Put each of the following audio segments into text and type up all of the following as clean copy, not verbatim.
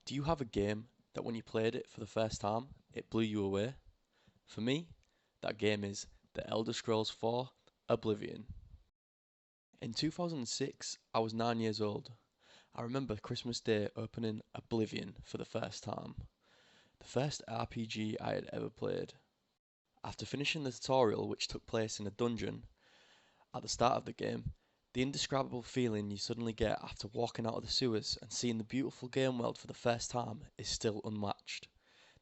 Do you have a game that when you played it for the first time, it blew you away? For me, that game is The Elder Scrolls 4: Oblivion. In 2006, I was 9 years old. I remember Christmas Day opening Oblivion for the first time, the first RPG I had ever played. After finishing the tutorial, which took place in a dungeon at the start of the game, the indescribable feeling you suddenly get after walking out of the sewers and seeing the beautiful game world for the first time is still unmatched.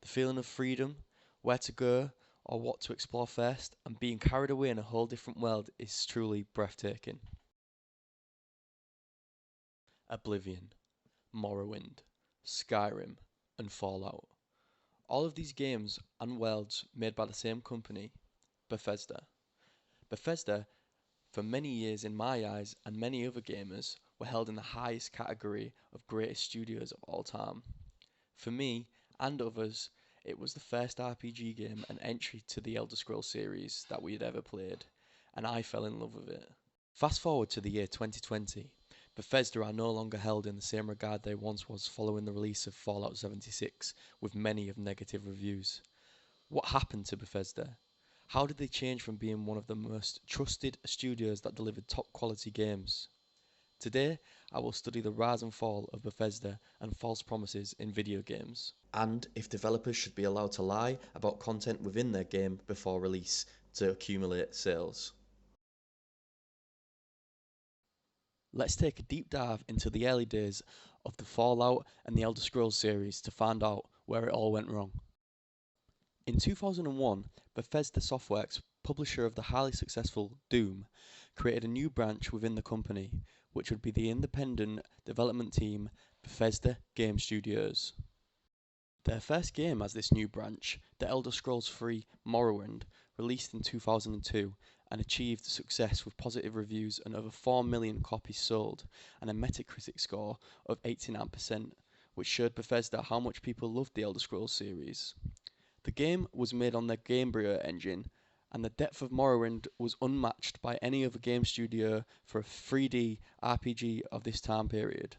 The feeling of freedom, where to go, or what to explore first, and being carried away in a whole different world is truly breathtaking. Oblivion, Morrowind, Skyrim, and Fallout. All of these games and worlds made by the same company, Bethesda. Bethesda, for many years in my eyes and many other gamers, were held in the highest category of greatest studios of all time. For me and others, it was the first RPG game and entry to the Elder Scrolls series that we had ever played, and I fell in love with it. Fast forward to the year 2020, Bethesda are no longer held in the same regard they once was following the release of Fallout 76, with many of negative reviews. What happened to Bethesda? How did they change from being one of the most trusted studios that delivered top quality games? Today, I will study the rise and fall of Bethesda and false promises in video games, and if developers should be allowed to lie about content within their game before release to accumulate sales. Let's take a deep dive into the early days of the Fallout and the Elder Scrolls series to find out where it all went wrong. In 2001, Bethesda Softworks, publisher of the highly successful Doom, created a new branch within the company, which would be the independent development team Bethesda Game Studios. Their first game as this new branch, The Elder Scrolls 3: Morrowind, released in 2002 and achieved success with positive reviews and over 4 million copies sold and a Metacritic score of 89%, which showed Bethesda how much people loved the Elder Scrolls series. The game was made on their Gamebryo engine, and the depth of Morrowind was unmatched by any other game studio for a 3D RPG of this time period,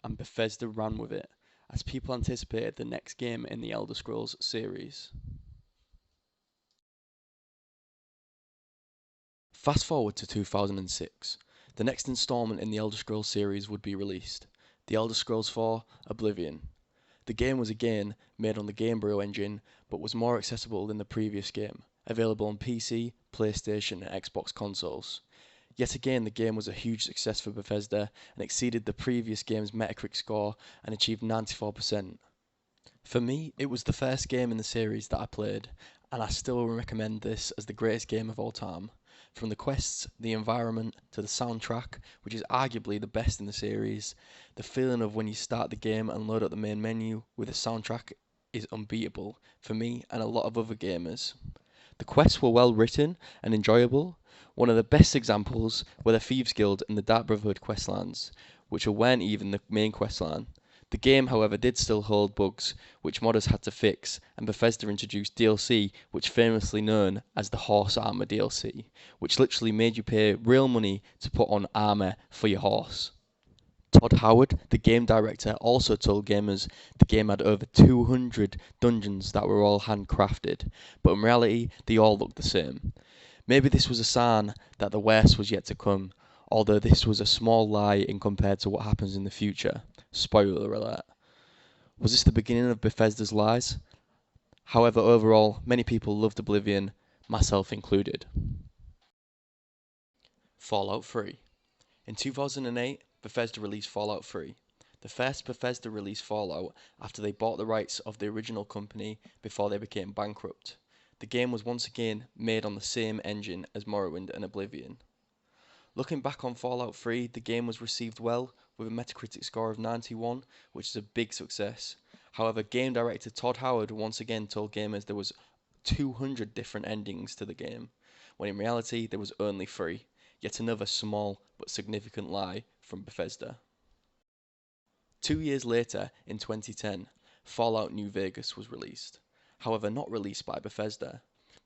and Bethesda ran with it, as people anticipated the next game in the Elder Scrolls series. Fast forward to 2006, the next installment in the Elder Scrolls series would be released, The Elder Scrolls 4: Oblivion. The game was again made on the Gamebryo engine, but was more accessible than the previous game, available on PC, PlayStation, and Xbox consoles. Yet again, the game was a huge success for Bethesda and exceeded the previous game's Metacritic score and achieved 94%. For me, it was the first game in the series that I played, and I still recommend this as the greatest game of all time. From the quests, the environment, to the soundtrack, which is arguably the best in the series, the feeling of when you start the game and load up the main menu with a soundtrack is unbeatable for me and a lot of other gamers. The quests were well written and enjoyable. One of the best examples were the Thieves Guild and the Dark Brotherhood questlines, which weren't even the main questline. The game, however, did still hold bugs, which modders had to fix, and Bethesda introduced DLC, which famously known as the Horse Armor DLC, which literally made you pay real money to put on armor for your horse. Todd Howard, the game director, also told gamers the game had over 200 dungeons that were all handcrafted, but in reality, they all looked the same. Maybe this was a sign that the worst was yet to come, although this was a small lie in compared to what happens in the future. Spoiler alert. Was this the beginning of Bethesda's lies? However, overall, many people loved Oblivion, myself included. Fallout 3. In 2008, Bethesda released Fallout 3, the first Bethesda released Fallout after they bought the rights of the original company before they became bankrupt. The game was once again made on the same engine as Morrowind and Oblivion. Looking back on Fallout 3, the game was received well, with a Metacritic score of 91, which is a big success. However, game director Todd Howard once again told gamers there was 200 different endings to the game, when in reality there was only 3, yet another small but significant lie from Bethesda. 2 years later, in 2010, Fallout New Vegas was released, however not released by Bethesda.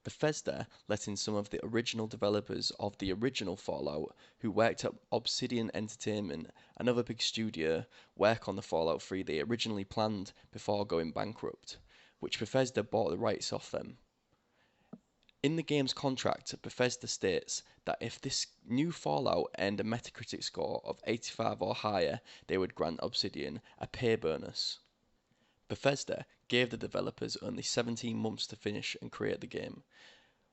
Bethesda let in some of the original developers of the original Fallout, who worked at Obsidian Entertainment, another big studio, work on the Fallout 3 they originally planned before going bankrupt, which Bethesda bought the rights off them. In the game's contract, Bethesda states that if this new Fallout earned a Metacritic score of 85 or higher, they would grant Obsidian a pay bonus. Bethesda gave the developers only 17 months to finish and create the game,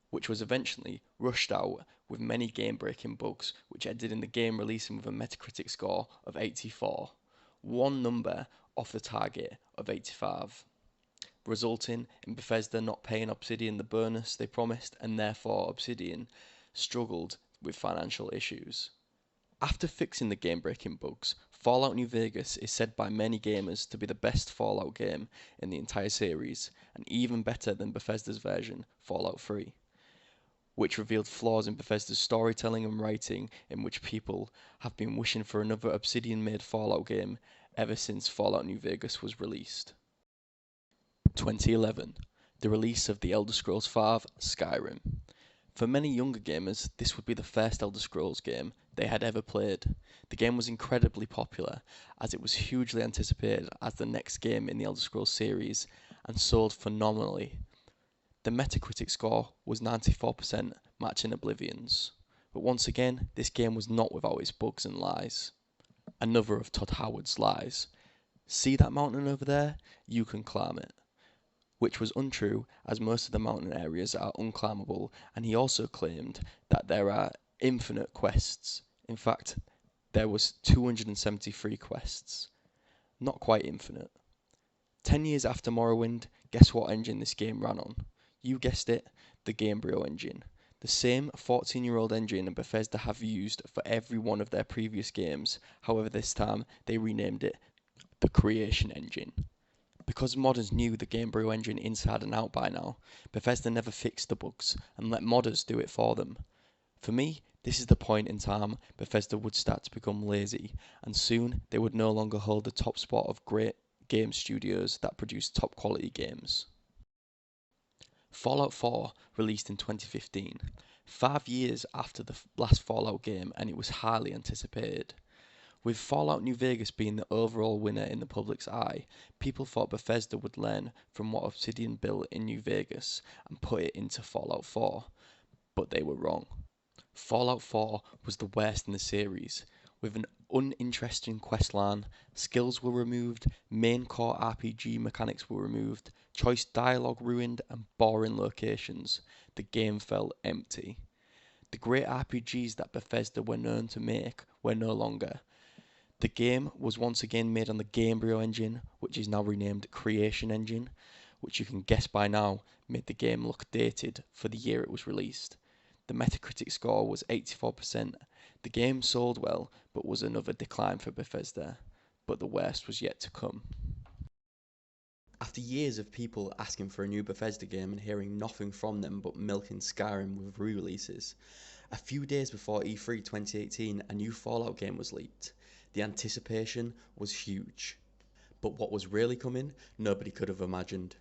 which was eventually rushed out with many game-breaking bugs, which ended in the game releasing with a Metacritic score of 84, one number off the target of 85, resulting in Bethesda not paying Obsidian the bonus they promised, and therefore Obsidian struggled with financial issues. After fixing the game-breaking bugs, Fallout New Vegas is said by many gamers to be the best Fallout game in the entire series, and even better than Bethesda's version, Fallout 3, which revealed flaws in Bethesda's storytelling and writing, in which people have been wishing for another Obsidian-made Fallout game ever since Fallout New Vegas was released. 2011, the release of The Elder Scrolls V: Skyrim. For many younger gamers, this would be the first Elder Scrolls game they had ever played. The game was incredibly popular, as it was hugely anticipated as the next game in the Elder Scrolls series, and sold phenomenally. The Metacritic score was 94%, matching Oblivion's. But once again, this game was not without its bugs and lies. Another of Todd Howard's lies. See that mountain over there? You can climb it. Which was untrue, as most of the mountain areas are unclimbable, and he also claimed that there are infinite quests. In fact, there was 273 quests. Not quite infinite. 10 years after Morrowind, guess what engine this game ran on? You guessed it, the Gamebryo engine. The same 14-year-old engine Bethesda have used for every one of their previous games, however this time they renamed it the Creation Engine. Because modders knew the Gamebryo engine inside and out by now, Bethesda never fixed the bugs and let modders do it for them. For me, this is the point in time Bethesda would start to become lazy, and soon they would no longer hold the top spot of great game studios that produce top quality games. Fallout 4 released in 2015, 5 years after the last Fallout game, and it was highly anticipated. With Fallout New Vegas being the overall winner in the public's eye, people thought Bethesda would learn from what Obsidian built in New Vegas and put it into Fallout 4, but they were wrong. Fallout 4 was the worst in the series, with an uninteresting questline, skills were removed, main core RPG mechanics were removed, choice dialogue ruined, and boring locations. The game felt empty. The great RPGs that Bethesda were known to make were no longer. The game was once again made on the Gamebryo engine, which is now renamed Creation Engine, which you can guess by now made the game look dated for the year it was released. The Metacritic score was 84%. The game sold well, but was another decline for Bethesda. But the worst was yet to come. After years of people asking for a new Bethesda game and hearing nothing from them but milking Skyrim with re-releases, a few days before E3 2018, a new Fallout game was leaked. The anticipation was huge. But what was really coming, nobody could have imagined.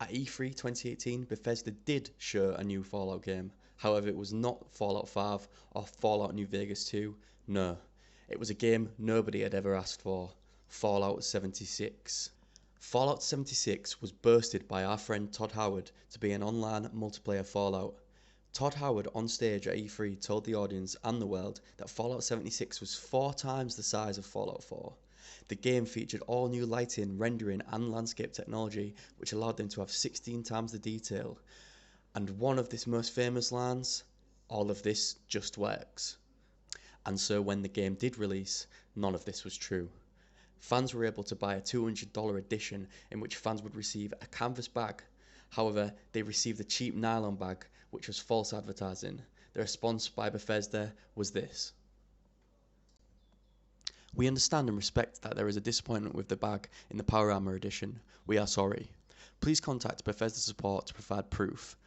At E3 2018, Bethesda did show a new Fallout game. However, it was not Fallout 5 or Fallout New Vegas 2. No, it was a game nobody had ever asked for. Fallout 76. Fallout 76 was boasted by our friend Todd Howard to be an online multiplayer Fallout. Todd Howard on stage at E3 told the audience and the world that Fallout 76 was 4 times the size of Fallout 4. The game featured all new lighting, rendering and landscape technology, which allowed them to have 16 times the detail. And one of his most famous lines, all of this just works. And so when the game did release, none of this was true. Fans were able to buy a $200 edition in which fans would receive a canvas bag. However, they received a cheap nylon bag, which was false advertising. The response by Bethesda was this: "We understand and respect that there is a disappointment with the bag in the Power Armor edition. We are sorry. Please contact Bethesda support to provide proof.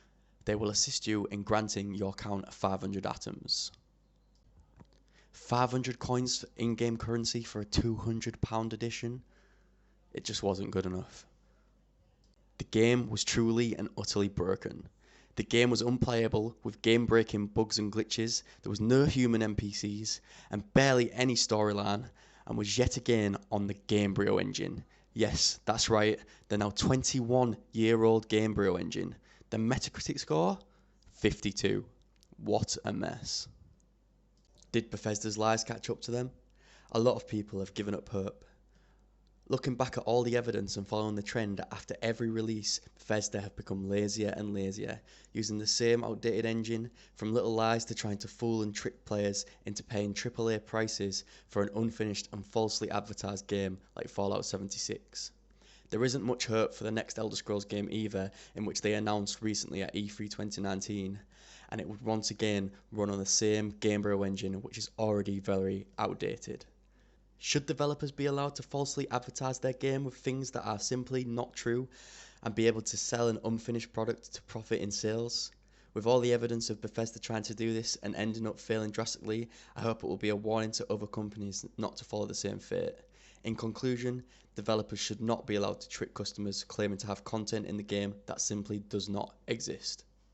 They will assist you in granting your count 500 atoms." 500 coins in-game currency for a £200 edition? It just wasn't good enough. The game was truly and utterly broken. The game was unplayable, with game-breaking bugs and glitches, there was no human NPCs, and barely any storyline, and was yet again on the Gamebryo engine. Yes, that's right, the now 21-year-old Gamebryo engine. The Metacritic score? 52. What a mess. Did Bethesda's lies catch up to them? A lot of people have given up hope. Looking back at all the evidence and following the trend, after every release, Bethesda have become lazier and lazier, using the same outdated engine, from little lies to trying to fool and trick players into paying AAA prices for an unfinished and falsely advertised game like Fallout 76. There isn't much hope for the next Elder Scrolls game either, in which they announced recently at E3 2019, and it would once again run on the same Gamebryo engine, which is already very outdated. Should developers be allowed to falsely advertise their game with things that are simply not true and be able to sell an unfinished product to profit in sales? With all the evidence of Bethesda trying to do this and ending up failing drastically, I hope it will be a warning to other companies not to follow the same fate. In conclusion, developers should not be allowed to trick customers claiming to have content in the game that simply does not exist.